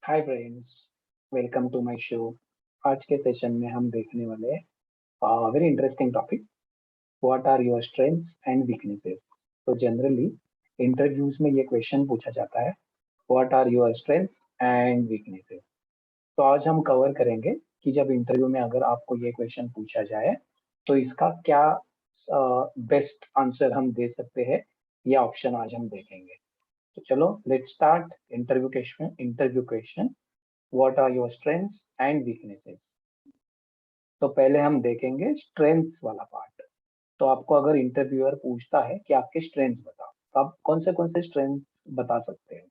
Hi friends, welcome to my show. आज के session में हम देखने वाले हैं very interesting topic, what are your strengths and weaknesses. तो जनरली इंटरव्यूज में ये क्वेश्चन पूछा जाता है, what are your strengths and weaknesses. तो आज हम कवर करेंगे कि जब इंटरव्यू में अगर आपको ये क्वेश्चन पूछा जाए तो इसका क्या बेस्ट आंसर हम दे सकते हैं, ये ऑप्शन आज हम देखेंगे। तो चलो let's start interview question, what are your strengths and weaknesses. तो पहले हम देखेंगे स्ट्रेंथ्स वाला पार्ट। तो आपको अगर इंटरव्यूअर पूछता है कि आपके स्ट्रेंथ्स बताओ, तो आप कौन से स्ट्रेंथ बता सकते हैं।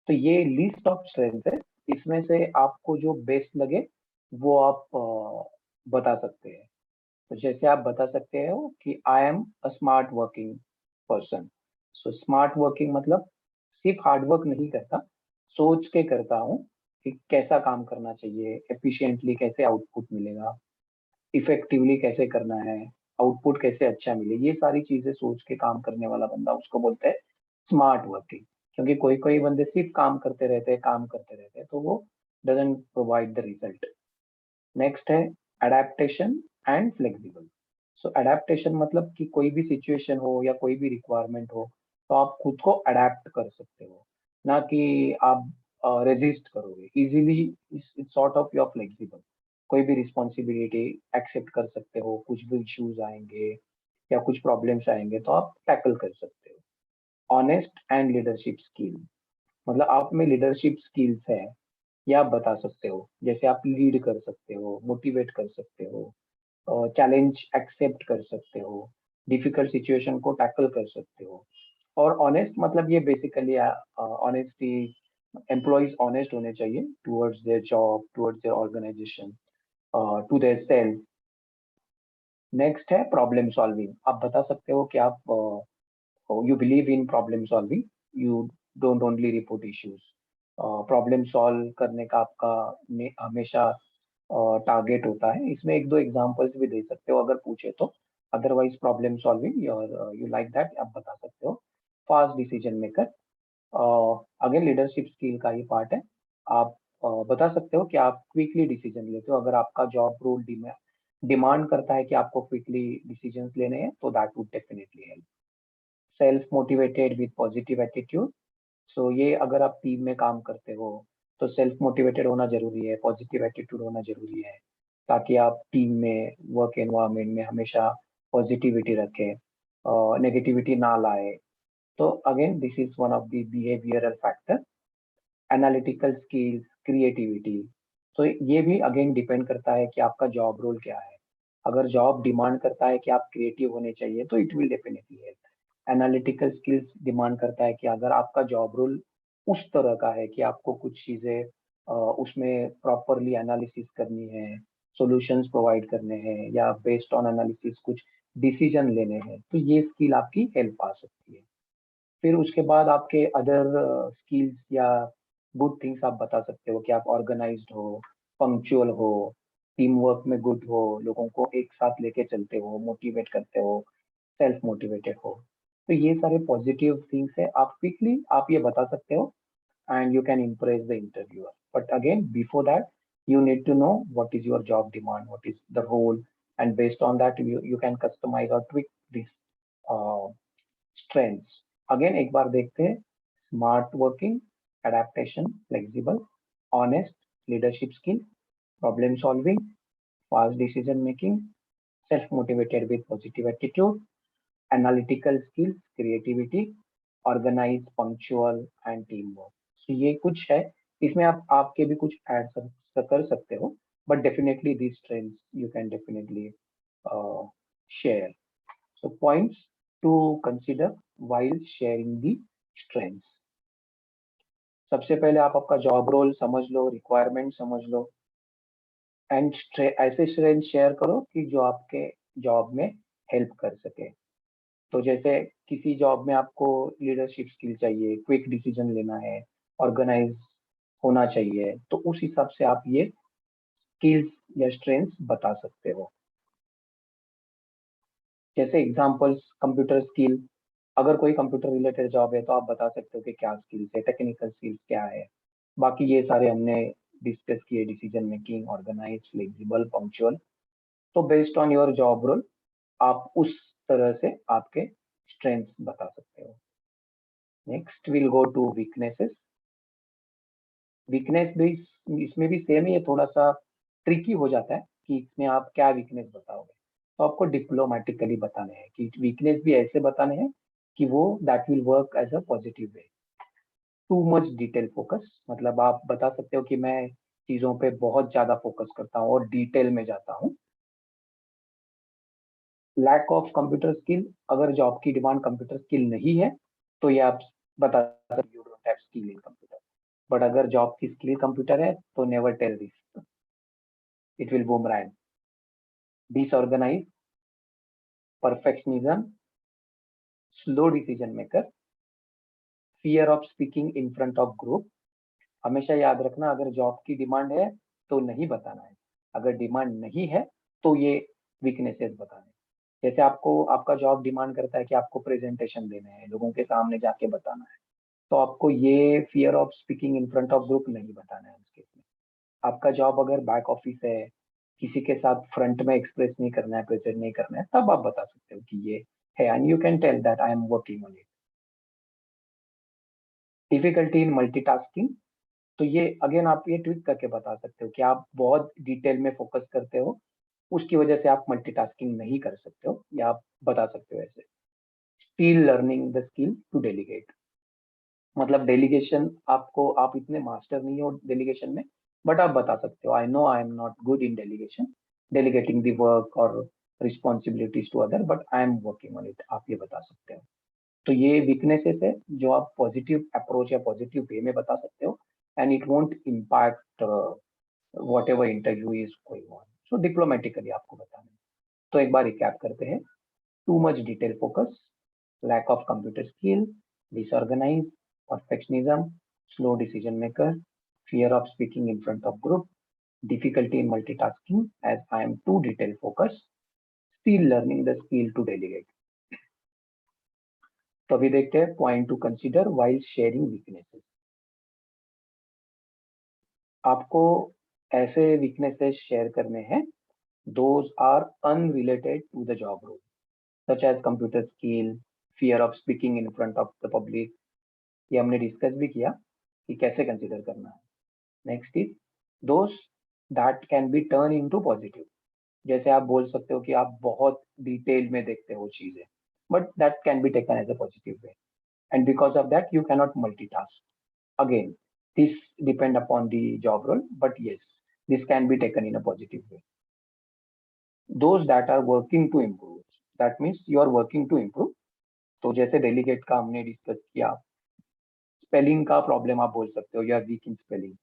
तो ये लिस्ट ऑफ स्ट्रेंथ है, इसमें से आपको जो बेस्ट लगे वो आप बता सकते हैं। तो जैसे आप बता सकते हो कि I am a smart working person. So smart working मतलब सिर्फ हार्ड वर्क नहीं करता, सोच के करता हूँ कि कैसा काम करना चाहिए, एफिशिएंटली कैसे आउटपुट मिलेगा, इफेक्टिवली कैसे करना है, आउटपुट कैसे अच्छा मिले, ये सारी चीजें सोच के काम करने वाला बंदा उसको बोलते हैं स्मार्ट वर्किंग। क्योंकि कोई कोई बंदे सिर्फ काम करते रहते हैं, तो वो doesn't provide the result. Next है adaptation and flexible. So adaptation मतलब कि कोई भी सिचुएशन हो या कोई भी रिक्वायरमेंट हो, तो आप खुद को अडेप्ट कर सकते हो, ना कि आप रेजिस्ट करोगे easily. It's sort of your flexible, कोई भी रिस्पॉन्सिबिलिटी एक्सेप्ट कर सकते हो, कुछ भी इश्यूज आएंगे या कुछ प्रॉब्लम्स आएंगे तो आप टैकल कर सकते हो। ऑनेस्ट एंड लीडरशिप स्किल मतलब आप में लीडरशिप स्किल्स है, ये आप बता सकते हो। जैसे आप लीड कर सकते हो, मोटिवेट कर सकते हो, चैलेंज एक्सेप्ट कर सकते हो, डिफिकल्ट सिचुएशन को टैकल कर सकते हो। और ऑनेस्ट मतलब ये बेसिकली ऑनेस्टी, एम्प्लॉयज ऑनेस्ट होने चाहिए towards their job, towards their organisation, to their self. Next है प्रॉब्लम सॉल्विंग। आप बता सकते हो कि आप you believe in problem solving, you don't only report issues. Problem solve करने का आपका हमेशा टारगेट होता है। इसमें एक दो एग्जांपल्स भी दे सकते हो अगर पूछे तो। Otherwise problem solving your you like that, आप बता सकते हो। Fast decision maker, again leadership skill का ही पार्ट है। आप बता सकते हो कि आप क्विकली डिसीजन लेते हो। अगर आपका जॉब रोल डिमांड करता है कि आपको क्विकली डिसीजंस लेने हैं, तो that would definitely help. Self motivated with positive attitude. So ये अगर आप टीम में काम करते हो तो सेल्फ मोटिवेटेड होना जरूरी है, पॉजिटिव एटीट्यूड होना जरूरी है, ताकि आप टीम में, वर्क एनवायरनमेंट में हमेशा पॉजिटिविटी रखें, नेगेटिविटी ना लाए। तो again this is one of the behavioural factor. Analytical skills, creativity. तो ये भी अगेन डिपेंड करता है कि आपका जॉब रोल क्या है। अगर जॉब डिमांड करता है कि आप क्रिएटिव होने चाहिए तो it will definitely help. Analytical skills demand करता है कि अगर आपका जॉब रोल उस तरह का है कि आपको कुछ चीजें उसमें प्रॉपरली एनालिसिस करनी है, सॉल्यूशंस प्रोवाइड करने हैं, या बेस्ड ऑन एनालिसिस कुछ डिसीजन लेने हैं, तो ये स्किल आपकी हेल्प आ सकती है। फिर उसके बाद आपके अदर स्किल्स या गुड थिंग्स आप बता सकते हो कि आप ऑर्गेनाइज्ड हो, पंक्चुअल हो, टीम वर्क में गुड हो, लोगों को एक साथ लेके चलते हो, मोटिवेट करते हो, सेल्फ मोटिवेटेड हो। तो ये सारे पॉजिटिव थिंग्स है, आप क्विकली आप ये बता सकते हो and you can impress the interviewer. But again, before that, you need to know what is your job demand, what is the role, and based on that, you can customize or tweak these uh, strengths. Again, एक बार देखते हैं, smart working, adaptation, flexible, honest, leadership skill, problem solving, fast decision making, self motivated with positive attitude, analytical skills, creativity, organise, punctual and team work. तो ये कुछ है, इसमें आप आपके भी कुछ ऐड कर सकते हो, but definitely this strengths you can definitely share. So points to consider while sharing the strengths. सबसे पहले आप आपका जॉब रोल समझ लो, रिक्वायरमेंट समझ लो, एंड ऐसे स्ट्रेंथ शेयर करो कि जो आपके जॉब में हेल्प कर सके। तो जैसे किसी जॉब में आपको लीडरशिप स्किल चाहिए, क्विक डिसीजन लेना है, ऑर्गेनाइज होना चाहिए, तो उस हिसाब से आप ये स्किल्स या स्ट्रेंथ्स बता सकते हो। जैसे एग्जांपल्स, कंप्यूटर स्किल, अगर कोई कंप्यूटर रिलेटेड जॉब है तो आप बता सकते हो कि क्या स्किल्स है, टेक्निकल स्किल्स क्या है। बाकी ये सारे हमने डिस्कस किए, decision making, organise, flexible, punctual. तो based on your job role आप उस तरह से आपके स्ट्रेंथ्स बता सकते हो। Next will go to weaknesses. Weakness भी इसमें भी सेम ही है, थोड़ा सा ट्रिकी हो जाता है कि इसमें आप क्या वीकनेस बताओगे। तो आपको डिप्लोमेटिकली बताने हैं कि वीकनेस भी ऐसे बताने हैं कि वो that will work as a positive way. Too much detail focus, मतलब आप बता सकते हो कि मैं चीजों पे बहुत ज्यादा फोकस करता हूँ और डिटेल में जाता हूँ। लैक ऑफ कंप्यूटर स्किल, अगर जॉब की डिमांड कंप्यूटर स्किल नहीं है तो ये आप बता सकते you don't have skill in computer. But अगर जॉब की स्किल कंप्यूटर है तो never tell this, it will boomerang. Disorganise, perfectionism, slow decision maker, fear of speaking in front of group. हमेशा याद रखना, अगर जॉब की डिमांड है तो नहीं बताना है, अगर डिमांड नहीं है तो ये वीकनेसेस बताना है। जैसे आपको आपका जॉब डिमांड करता है कि आपको प्रेजेंटेशन देने हैं, लोगों के सामने जाके बताना है, तो आपको ये fear of speaking in front of group नहीं बताना है उस केस में। आपका जॉब अगर बैक ऑफिस है, किसी के साथ फ्रंट में एक्सप्रेस नहीं करना है, प्रेजेंट नहीं करना है, तब आप बता सकते हो कि ये है, and you can tell that I am working on it. Difficulty in multitasking, तो ये अगेन आप ये ट्विक करके बता सकते हो कि आप बहुत डिटेल में फोकस करते हो, उसकी वजह से आप मल्टीटास्किंग नहीं कर सकते हो, या आप बता सकते हो ऐसे। Still learning the skill to delegate, मतलब डेलीगेशन आपको, आप इतने मास्टर नहीं हो डेलीगेशन में, बट आप बता सकते हो I know I am not good in delegation, delegating the work और responsibilities to other, but I am working on it, आप ये बता सकते हो। तो ये वीकनेसेस है जो आप पॉजिटिव अप्रोच या पॉजिटिव वे में बता सकते हो, and it won't impact what ever interview is going on. So diplomatically आपको बताना है। तो एक बार रिकैप करते हैं। To much detail focus, lack of computer skill, disorganized, perfectionism, slow decision maker, fear of speaking in front of group, difficulty in multitasking as I am too detail focused, still learning the skill to delegate। तो अभी देखते हैं point to consider while sharing weaknesses. आपको ऐसे weaknesses share करने हैं, those are unrelated to the job role, such as computer skill, fear of speaking in front of the public. ये हमने डिस्कस भी किया कि कैसे कंसीडर करना है। Next is those that can be turn into positive, जैसे आप बोल सकते हो कि आप बहुत डिटेल में देखते हो चीजें, but that can be taken as a positive way, and because of that you cannot multitask. Again this depend upon the job role, but yes, this can be taken in a positive way. Those that are working to improve, that means you are working to improve। तो जैसे delegate का हमने discuss किया, spelling का problem आप बोल सकते हो, या वीक इन स्पेलिंग,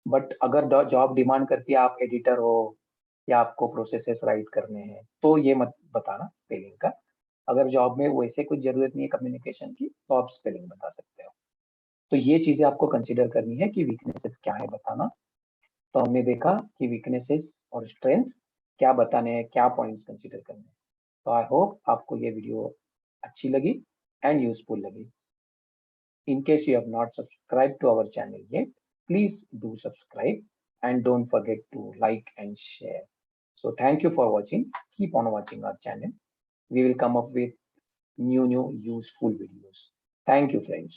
बट अगर जॉब डिमांड करती है आप एडिटर हो या आपको प्रोसेसेस राइट करने हैं, तो ये मत बताना स्पेलिंग का। अगर जॉब में वैसे कुछ जरूरत नहीं है कम्युनिकेशन की, तो आप स्पेलिंग बता सकते हो। तो ये चीजें आपको कंसिडर करनी है कि वीकनेसेस क्या है बताना। तो हमने देखा कि वीकनेसेस और स्ट्रेंथ क्या बताने हैं, क्या पॉइंट्स कंसिडर करने हैं। तो आई होप आपको ये वीडियो अच्छी लगी एंड यूजफुल लगी। In case you have not subscribed to our channel yet, please do subscribe and don't forget to like and share. So thank you for watching. Keep on watching our channel. We will come up with new useful videos. Thank you, friends.